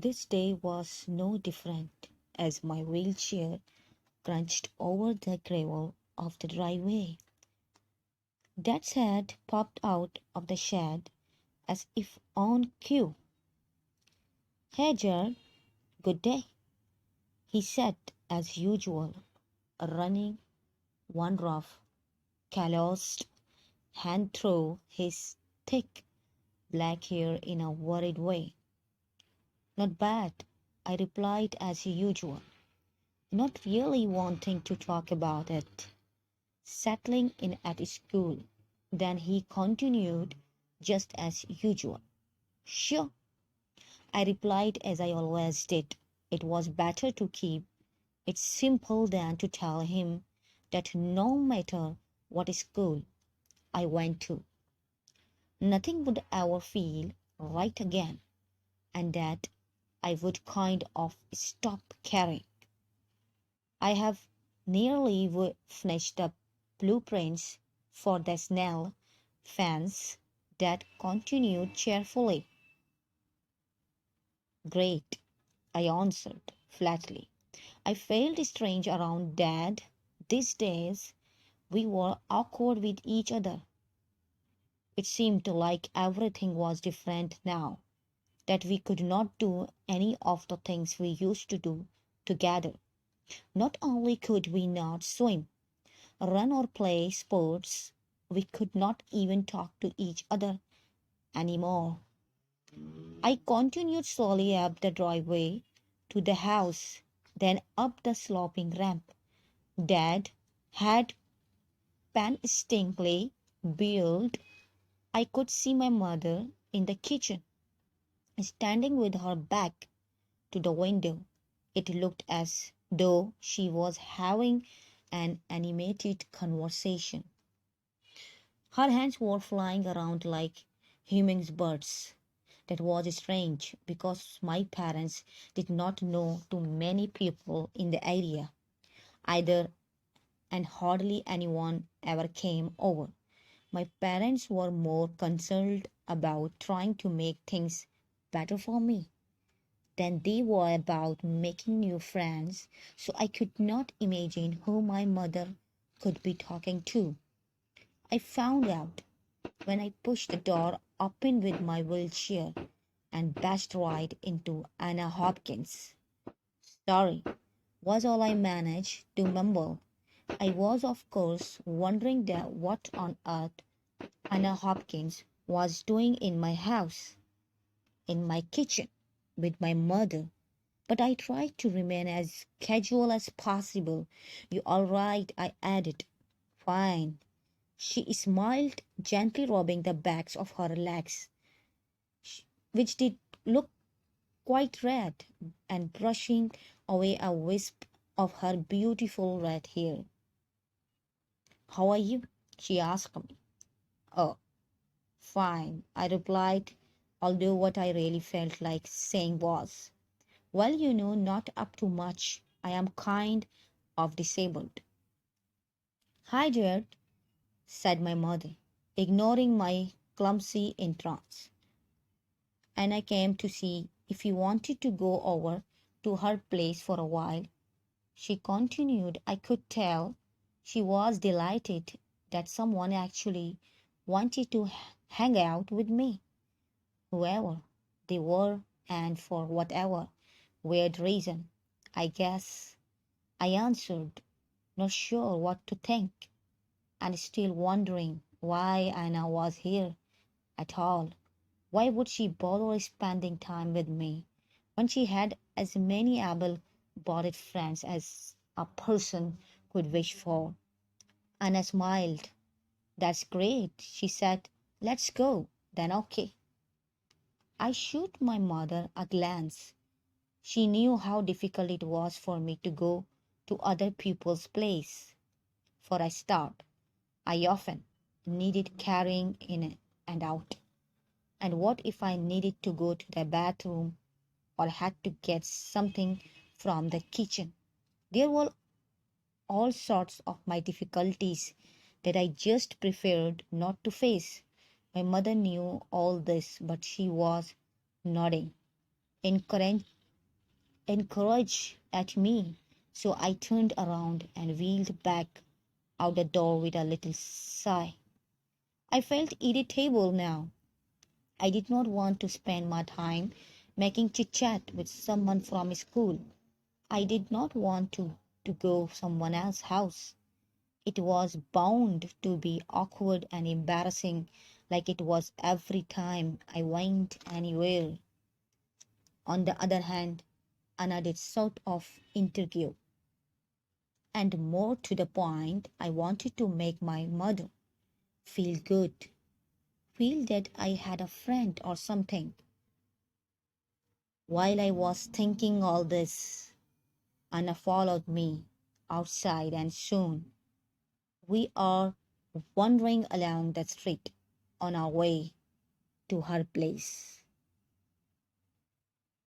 This day was no different as my wheelchair crunched over the gravel of the driveway. Dad's head popped out of the shed as if on cue. "Hey, Jared, good day," he said as usual, running one rough, calloused hand through his thick black hair in a worried way. "Not bad," I replied as usual, not really wanting to talk about it. "Settling in at school." Then he continued just as usual. "Sure," I replied as I always did. It was better to keep it simple than to tell him that no matter what school I went to, nothing would ever feel right again, and that I would kind of stop caring. I have nearly finished the blueprints for the Snell fence. That continued cheerfully. "Great," I answered flatly. I felt strange around Dad these days. We were awkward with each other. It seemed like everything was different now, that we could not do any of the things we used to do together. Not only could we not swim, run, or play sports, we could not even talk to each other anymore. I continued slowly up the driveway to the house, then up the sloping ramp. Dad had painstakingly built. I could see my mother in the kitchen, standing with her back to the window. It looked as though she was having an animated conversation. Her hands were flying around like hummingbirds. That was strange because my parents did not know too many people in the area either, and hardly anyone ever came over. My parents were more concerned about trying to make things better for me than they were about making new friends, so I could not imagine who my mother could be talking to. I found out when I pushed the door open with my wheelchair and bashed right into Anna Hopkins. "Sorry," was all I managed to mumble. I was, of course, wondering that what on earth Anna Hopkins was doing in my house, in my kitchen, with my mother. But I tried to remain as casual as possible. "You all right?" I added. "Fine." She smiled, gently rubbing the backs of her legs, which did look quite red, and brushing away a wisp of her beautiful red hair. "How are you?" she asked me. "Oh, fine," I replied, although what I really felt like saying was, "Well, not up to much. I am kind of disabled." "Hi, Jared," said my mother, ignoring my clumsy entrance. "And I came to see if you wanted to go over to her place for a while," she continued. I could tell she was delighted that someone actually wanted to hang out with me, whoever they were, and for whatever weird reason. "I guess," I answered, not sure what to think, and still wondering why Anna was here at all. Why would she bother spending time with me when she had as many able-bodied friends as a person could wish for? Anna smiled. "That's great," she said. "Let's go, then." "Okay." I shot my mother a glance. She knew how difficult it was for me to go to other people's place. For a start, I often needed carrying in and out. And what if I needed to go to the bathroom or had to get something from the kitchen? There were all sorts of my difficulties that I just preferred not to face. My mother knew all this, but she was nodding encouraged at me, so I turned around and wheeled back out the door with a little sigh. I felt irritable now. I did not want to spend my time making chit chat with someone from school. I did not want to go someone else's house. It was bound to be awkward and embarrassing, like it was every time I went anywhere. On the other hand, another sort of interview, and more to the point, I wanted to make my mother feel good, feel that I had a friend or something. While I was thinking all this, Anna followed me outside, and soon we are wandering along the street on our way to her place.